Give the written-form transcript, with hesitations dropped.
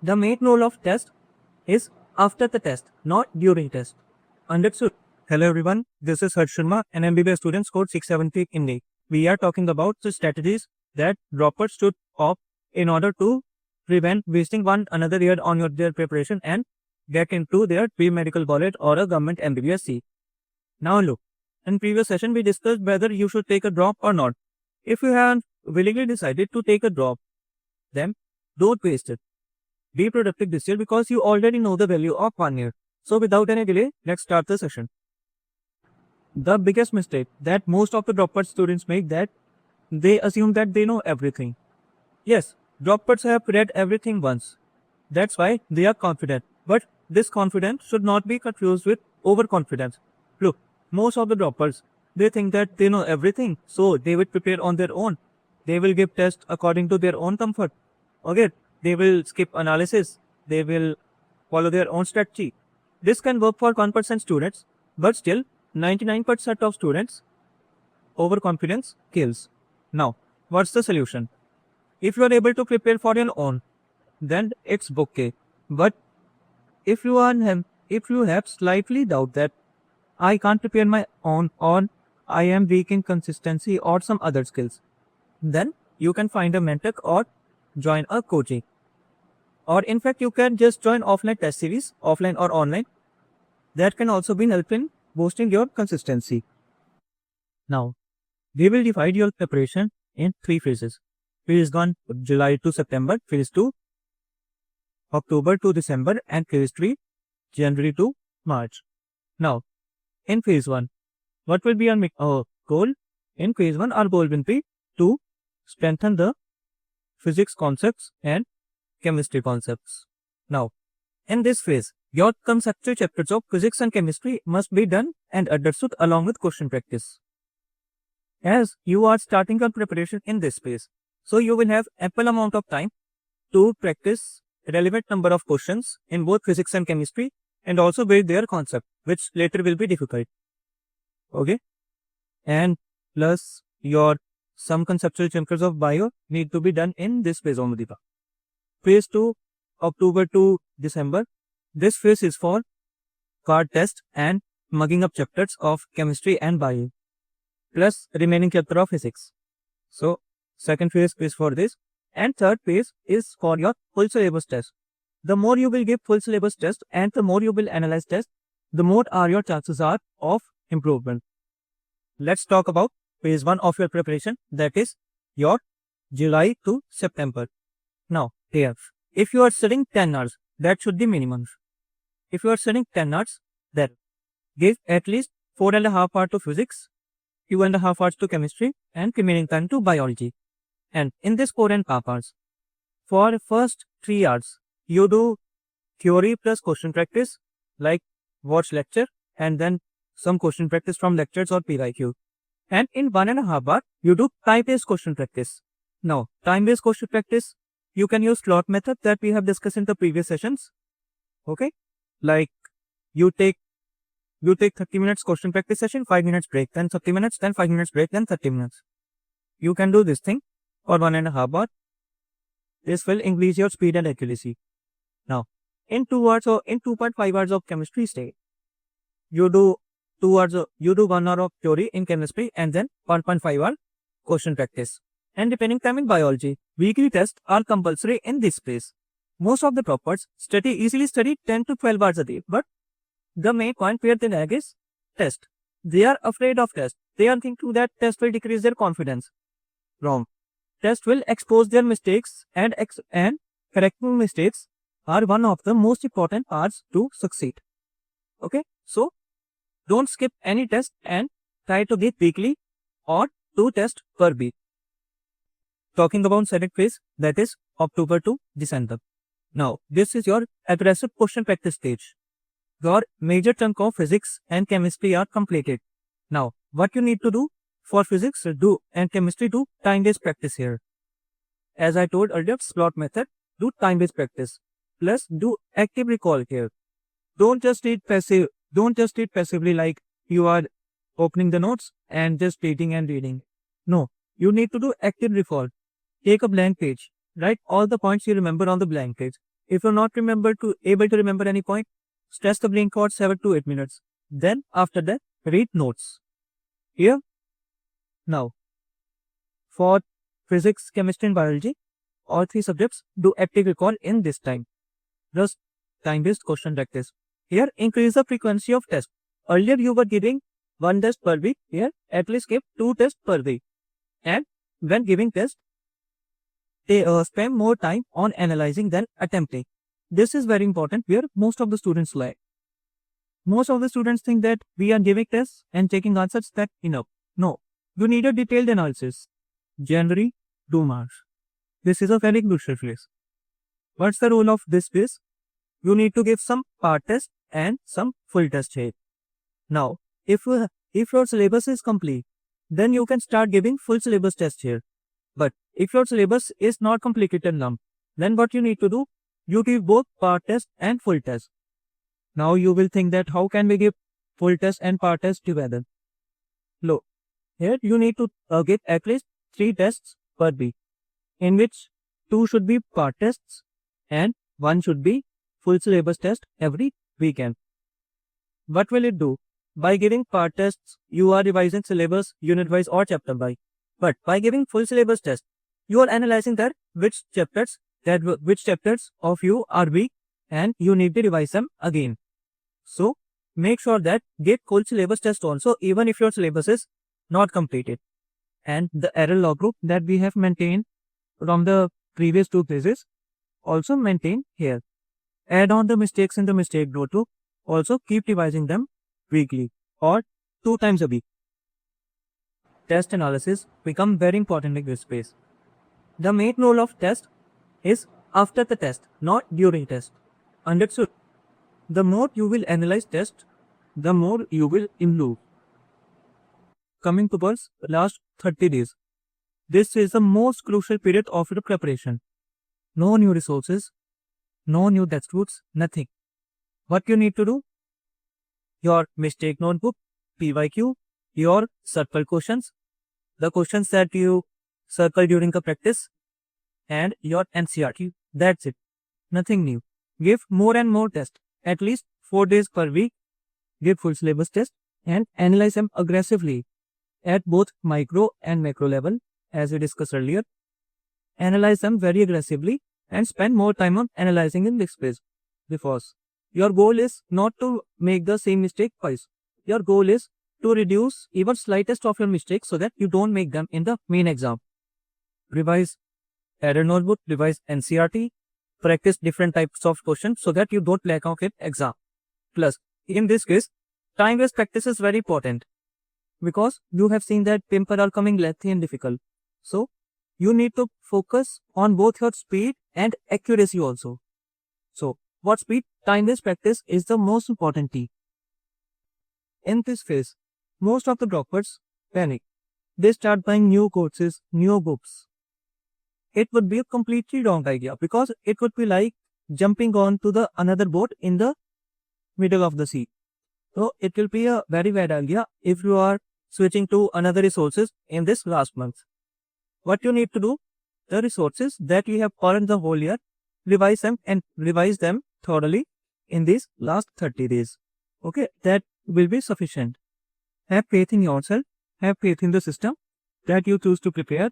The main role of test is after the test, not during test. Understood? Hello everyone, this is Harsh Sharma, an MBBS student scored 670 in NEET. We are talking about the strategies that droppers should opt in order to prevent wasting one another year on their preparation and get into their pre-medical college or a government MBBS seat. Now look, in previous session we discussed whether you should take a drop or not. If you have willingly decided to take a drop, then don't waste it. Be productive this year because you already know the value of 1 year. So without any delay, let's start the session. The biggest mistake that most of the dropout students make that they assume that they know everything. Yes, dropouts have read everything once. That's why they are confident. But this confidence should not be confused with overconfidence. Look, most of the dropouts, they think that they know everything, so they will prepare on their own. They will give tests according to their own comfort. Okay, they will skip analysis. They will follow their own strategy. This can work for 1% students, but still 99% of students, overconfidence kills. Now, what's the solution? If you are able to prepare for your own, then it's okay. But if you have slightly doubt that I can't prepare my own or I am weak in consistency or some other skills, then you can find a mentor or join a coaching. Or in fact, you can just join offline test series, offline or online. That can also be help in boosting your consistency. Now, we will divide your preparation in 3 phases. Phase 1, July to September. Phase 2, October to December. And phase 3, January to March. Now, in phase 1, what will be our goal? In phase 1, our goal will be to strengthen the physics concepts and chemistry concepts. Now, in this phase, your conceptual chapters of physics and chemistry must be done and understood along with question practice. As you are starting your preparation in this phase, so you will have ample amount of time to practice relevant number of questions in both physics and chemistry and also build their concept, which later will be difficult. Okay? And plus your some conceptual chapters of bio need to be done in this phase only. Phase 2, October to December. This phase is for card test and mugging up chapters of chemistry and bio, plus remaining chapter of physics. So, second phase is for this. And third phase is for your full syllabus test. The more you will give full syllabus test and the more you will analyze test, the more are your chances are of improvement. Let's talk about phase 1 of your preparation, that is your July to September. Now, here, if you are studying 10 hours, that should be minimum. If you are studying 10 hours, then give at least 4.5 hours to physics, 2.5 hours to chemistry, and remaining time to biology. And in this 4.5 hours, for first 3 hours, you do theory plus question practice, like watch lecture and then some question practice from lectures or PYQ. And in 1.5 hours, you do time-based question practice. Now, time-based question practice, you can use slot method that we have discussed in the previous sessions. Okay? Like you take 30 minutes question practice session, 5 minutes break, then 30 minutes, then 5 minutes break, then 30 minutes. You can do this thing for 1.5 hours. This will increase your speed and accuracy. Now, in 2 hours or in 2.5 hours of chemistry stay, you do 1 hour of theory in chemistry and then 1.5 hour question practice. And depending time in biology, weekly tests are compulsory in this phase. Most of the droppers easily study 10 to 12 hours a day, but the main point where they lag is test. They are afraid of test. They are thinking that test will decrease their confidence. Wrong. Test will expose their mistakes and correcting mistakes are one of the most important parts to succeed. Okay, so don't skip any test and try to get weekly or 2 tests per week. Talking about second phase, that is October to December. Now, this is your aggressive question practice stage. Your major chunk of physics and chemistry are completed. Now, what you need to do for physics do and chemistry do time-based practice here. As I told earlier, slot method, do time-based practice. Plus, do active recall here. Don't just read passively like you are opening the notes and just reading and reading. No, you need to do active recall. Take a blank page. Write all the points you remember on the blank page If you're not able to remember any point, stretch the brain for 7 to 8 minutes. Then after that, read notes. Here, now, for physics, chemistry and biology, all three subjects, do active recall in this time. Just time-based question practice. Here, increase the frequency of tests. Earlier, you were giving one test per week. Here, at least give 2 tests per week. And when giving tests, they spend more time on analyzing than attempting. This is very important where most of the students lag. Most of the students think that we are giving tests and taking answers that enough. No, you need a detailed analysis. Generally, 2 marks. This is a very crucial phase. What's the role of this phase? You need to give some part test and some full test here. Now, if your syllabus is complete, then you can start giving full syllabus test here. But if your syllabus is not completed enough, then what you need to do? You give both part test and full test. Now you will think that how can we give full test and part test together? Look, here you need to give at least 3 tests per week, in which 2 should be part tests and 1 should be full syllabus test every weekend. What will it do? By giving part tests, you are revising syllabus unit-wise or chapter-wise. But by giving full syllabus test, you are analyzing that which chapters of you are weak and you need to revise them again. So make sure that give full syllabus test also even if your syllabus is not completed. And the error log group that we have maintained from the previous 2 phases also maintain here. Add on the mistakes in the mistake notebook. Also keep revising them weekly or 2 times a week. Test analysis become very important in this space. The main role of test is after the test, not during test. Understood? The more you will analyze test, the more you will improve. Coming towards last 30 days. This is the most crucial period of your preparation. No new resources, no new textbooks, nothing. What you need to do? Your mistake notebook, PYQ, your circle questions, the questions that you circle during the practice, and your NCERT. That's it. Nothing new. Give more and more tests. At least 4 days per week. Give full syllabus test and analyze them aggressively at both micro and macro level as we discussed earlier. Analyze them very aggressively and spend more time on analyzing in this phase. Because your goal is not to make the same mistake twice. Your goal is to reduce even slightest of your mistakes so that you don't make them in the main exam. Revise error notebook, revise NCERT, practice different types of questions so that you don't lack out in exam. Plus, in this case, time-based practice is very important because you have seen that papers are coming lengthy and difficult. So, you need to focus on both your speed and accuracy also. So, what speed? Time-based practice is the most important key. In this phase, most of the droppers panic. They start buying new courses, new books. It would be a completely wrong idea because it would be like jumping on to the another boat in the middle of the sea. So it will be a very bad idea if you are switching to another resources in this last month. What you need to do, the resources that you have earned the whole year, revise them thoroughly in these last 30 days. Okay, that will be sufficient. Have faith in yourself, have faith in the system that you choose to prepare